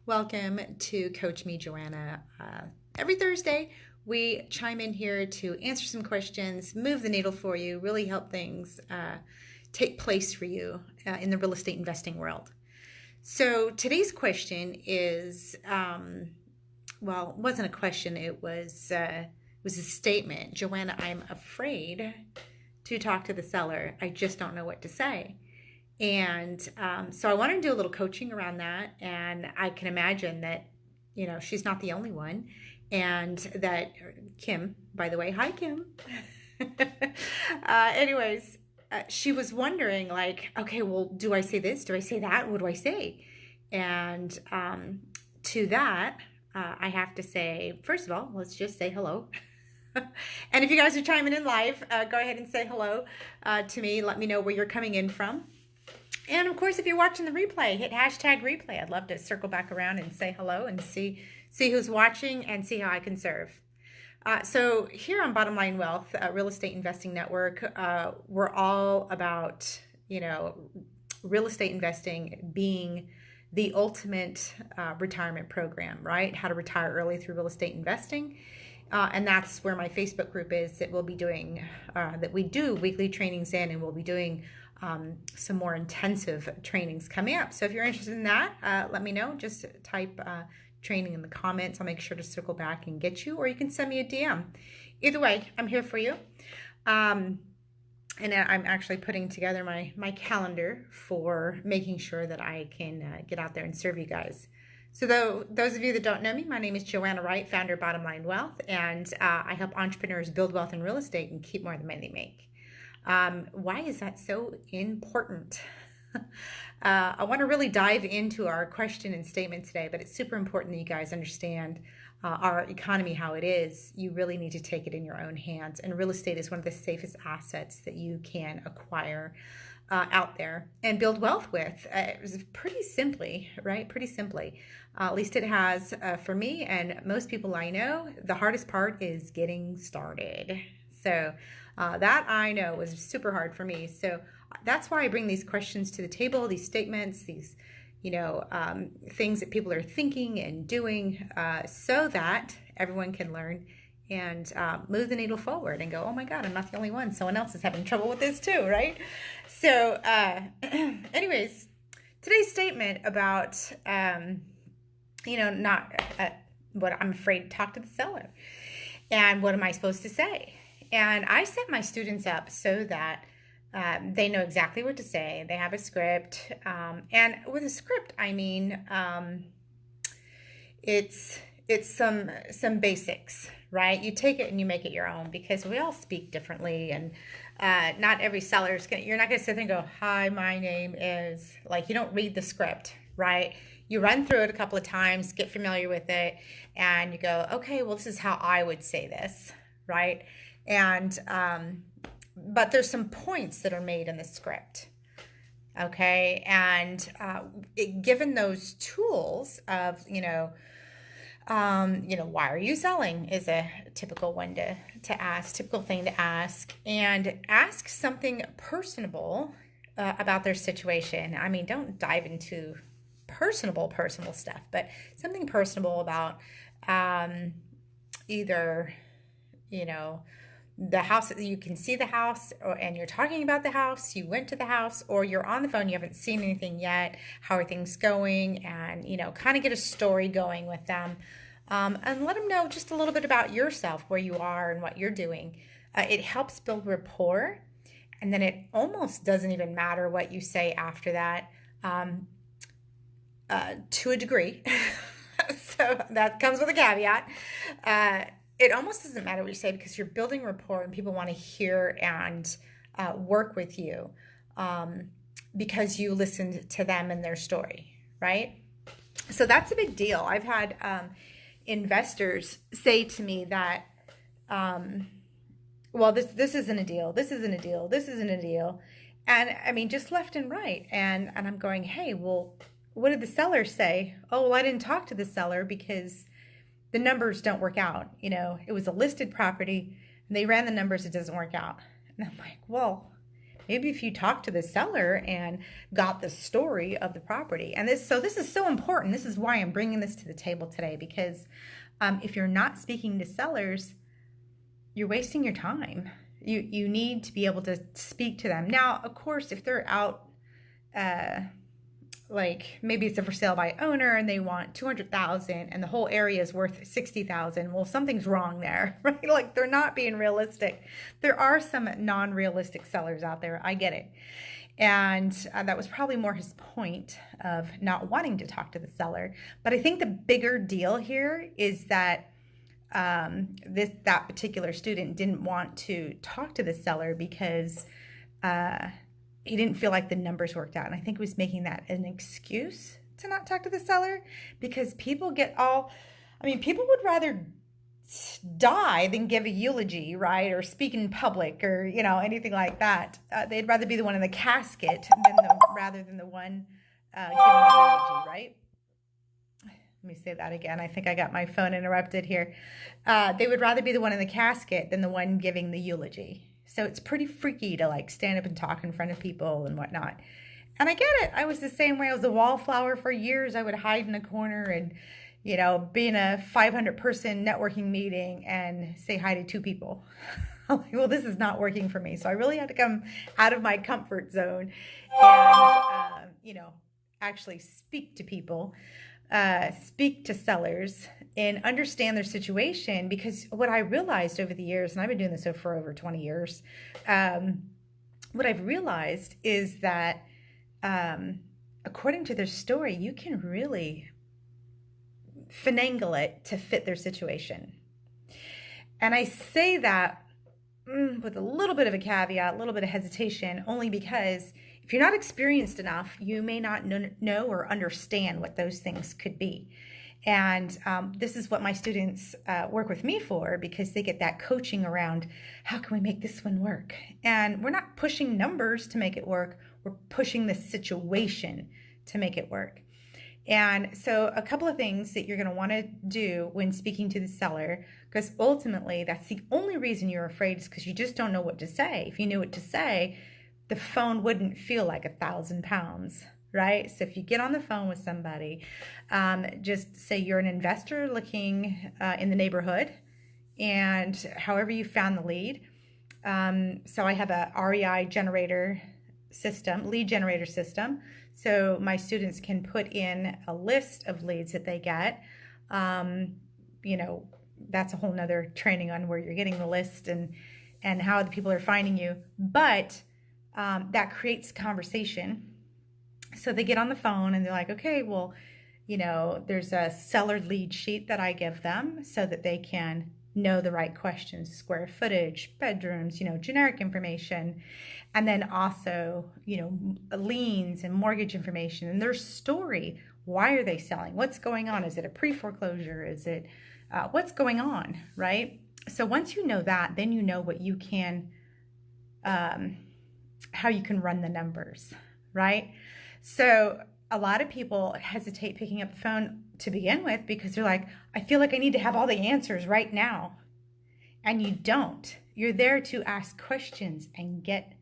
Welcome to Coach Me, Joanna. Every Thursday, we chime in here to answer some questions, move the needle for you, really help things take place for you in the real estate investing world. So today's question is, well, it wasn't a question. It was a statement. Joanna, I'm afraid to talk to the seller. I just don't know what to say. And so I wanted to do a little coaching around that. And I can imagine that, she's not the only one. And that Kim, by the way, hi, Kim. Anyways, she was wondering, like, okay, well, do I say this? Do I say that? What do I say? And to that, I have to say, first of all, let's just say hello. And if you guys are chiming in live, go ahead and say hello to me. Let me know where you're coming in from. And of course, if you're watching the replay, hit hashtag replay. I'd love to circle back around and say hello and see who's watching and see how I can serve. So here on Bottom Line Wealth, Real Estate Investing Network, we're all about, real estate investing being the ultimate retirement program, right? How to retire early through real estate investing. And that's where my Facebook group is that we'll be doing, that we do weekly trainings in, and we'll be doing some more intensive trainings coming up. So if you're interested in that, let me know. Just type training in the comments. I'll make sure to circle back and get you, or you can send me a DM. Either way, I'm here for you. And I'm actually putting together my calendar for making sure that I can get out there and serve you guys. So those of you that don't know me, my name is Joanna Wright, founder of Bottom Line Wealth, and I help entrepreneurs build wealth in real estate and keep more of the money they make. Why is that so important? I want to really dive into our question and statement today, but it's super important that you guys understand our economy, how it is. You really need to take it in your own hands, and real estate is one of the safest assets that you can acquire out there and build wealth with. Pretty simply, right? Pretty simply. At least it has for me and most people I know. The hardest part is getting started. So that I know was super hard for me. So that's why I bring these questions to the table, these statements, these, things that people are thinking and doing so that everyone can learn and move the needle forward and go, oh my God, I'm not the only one. Someone else is having trouble with this too, right? So anyways, today's statement about, not what I'm afraid to talk to the seller. And what am I supposed to say? And I set my students up so that they know exactly what to say. They have a script. And with a script, I mean, it's some basics, right? You take it and you make it your own, because we all speak differently, and not every seller's you're not gonna sit there and go, hi, my name is, like, you don't read the script, right? You run through it a couple of times, get familiar with it, and you go, okay, well, this is how I would say this, right? And but there's some points that are made in the script, okay? And given those tools of, why are you selling is a typical one to ask, typical thing to ask, and ask something personable about their situation. I mean, don't dive into personal stuff, but something personable about either, the house. You can see the house, and you're talking about the house. You went to the house, or you're on the phone. You haven't seen anything yet. How are things going? And kind of get a story going with them, and let them know just a little bit about yourself, where you are and what you're doing. It helps build rapport, and then it almost doesn't even matter what you say after that, to a degree. So that comes with a caveat. It almost doesn't matter what you say, because you're building rapport and people want to hear and work with you because you listened to them and their story, right? So that's a big deal. I've had investors say to me that, well, this isn't a deal. This isn't a deal. This isn't a deal. And I mean, just left and right. And I'm going, hey, well, what did the seller say? Oh, well, I didn't talk to the seller because the numbers don't work out. It was a listed property and they ran the numbers. It doesn't work out. And I'm like, well, Maybe if you talk to the seller and got the story of the property. And this is so important. This is why I'm bringing this to the table today, because if you're not speaking to sellers, you're wasting your time. You need to be able to speak to them. Now, of course, if they're out, like maybe it's a for sale by owner and they want 200,000 and the whole area is worth 60,000. Well, something's wrong there, right? Like they're not being realistic. There are some non-realistic sellers out there. I get it. And that was probably more his point of not wanting to talk to the seller. But I think the bigger deal here is that that particular student didn't want to talk to the seller because he didn't feel like the numbers worked out. And I think he was making that an excuse to not talk to the seller, because people people would rather die than give a eulogy, right? Or speak in public or, anything like that. They'd rather be the one in the casket rather than the one giving the eulogy, right? Let me say that again. I think I got my phone interrupted here. They would rather be the one in the casket than the one giving the eulogy. So it's pretty freaky to like stand up and talk in front of people and whatnot. And I get it. I was the same way. I was a wallflower for years. I would hide in a corner and, be in a 500-person networking meeting and say hi to 2 people. I'm like, well, this is not working for me. So I really had to come out of my comfort zone and, actually speak to people, speak to sellers and understand their situation. Because what I realized over the years, and I've been doing this for over 20 years, what I've realized is that according to their story, you can really finagle it to fit their situation. And I say that with a little bit of a caveat, a little bit of hesitation, only because if you're not experienced enough, you may not know or understand what those things could be. And this is what my students work with me for, because they get that coaching around how can we make this one work? And we're not pushing numbers to make it work. We're pushing the situation to make it work. And so a couple of things that you're going to want to do when speaking to the seller, because ultimately that's the only reason you're afraid, is because you just don't know what to say. If you knew what to say, the phone wouldn't feel like 1,000 pounds, right? So if you get on the phone with somebody, just say you're an investor looking in the neighborhood, and however you found the lead. So I have a REI generator system, lead generator system. So my students can put in a list of leads that they get. That's a whole nother training on where you're getting the list and how the people are finding you. But that creates conversation. So they get on the phone and they're like, okay, well, there's a seller lead sheet that I give them so that they can know the right questions, square footage, bedrooms, generic information. And then also, liens and mortgage information and their story. Why are they selling? What's going on? Is it a pre-foreclosure? Is it what's going on, right? So once you know that, then you know what you can, how you can run the numbers, right? So a lot of people hesitate picking up the phone to begin with because they're like, I feel like I need to have all the answers right now. And you don't. You're there to ask questions and get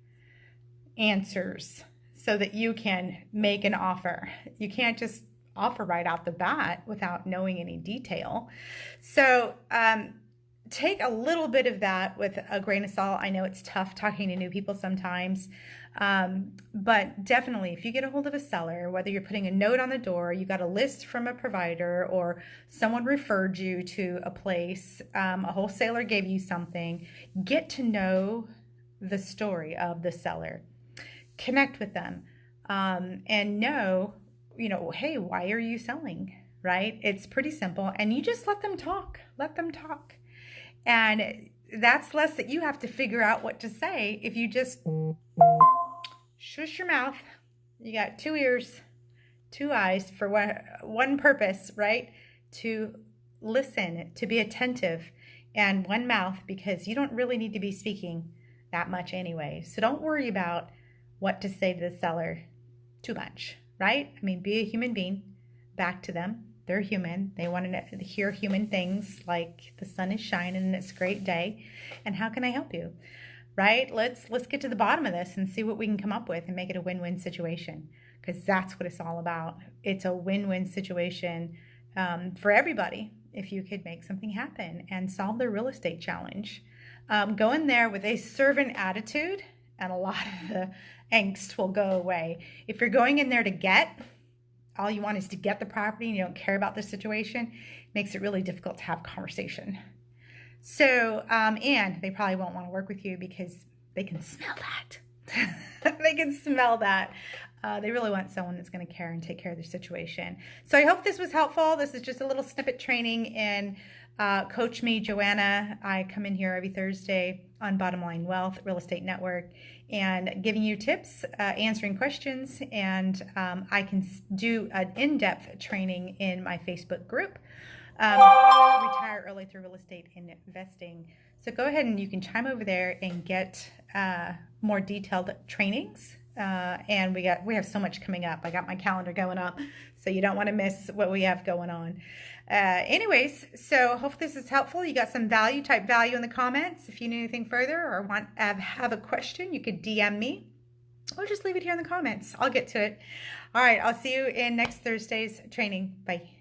answers so that you can make an offer. You can't just offer right out the bat without knowing any detail. So take a little bit of that with a grain of salt. I know it's tough talking to new people sometimes, but definitely if you get a hold of a seller, whether you're putting a note on the door, you got a list from a provider, or someone referred you to a place, a wholesaler gave you something, get to know the story of the seller, connect with them, and know, hey, why are you selling, right? It's pretty simple. And you just let them talk. And that's less that you have to figure out what to say if you just shush your mouth. You got 2 ears, 2 eyes for one purpose, right? To listen, to be attentive, and 1 mouth, because you don't really need to be speaking that much anyway. So don't worry about what to say to the seller too much, right? Be a human being back to them. They're human. They want to hear human things like the sun is shining and it's a great day. And how can I help you? right? Let's get to the bottom of this and see what we can come up with and make it a win-win situation, because that's what it's all about. It's a win-win situation for everybody if you could make something happen and solve their real estate challenge. Go in there with a servant attitude, and a lot of the angst will go away. If you're going in there to get, all you want is to get the property and you don't care about the situation, it makes it really difficult to have conversation. So, and they probably won't want to work with you because they can smell that. They can smell that. They really want someone that's going to care and take care of their situation. So I hope this was helpful. This is just a little snippet training in Coach Me, Joanna. I come in here every Thursday on Bottom Line Wealth Real Estate Network and giving you tips, answering questions, and I can do an in-depth training in my Facebook group, Retire Early Through Real Estate Investing. So go ahead and you can chime over there and get more detailed trainings. And we have so much coming up. I got my calendar going up, so you don't want to miss what we have going on. Anyways, so hope this is helpful. You got some value, type value in the comments. If you need anything further or want have a question, you could DM me or just leave it here in the comments. I'll get to it. All right, I'll see you in next Thursday's training. Bye.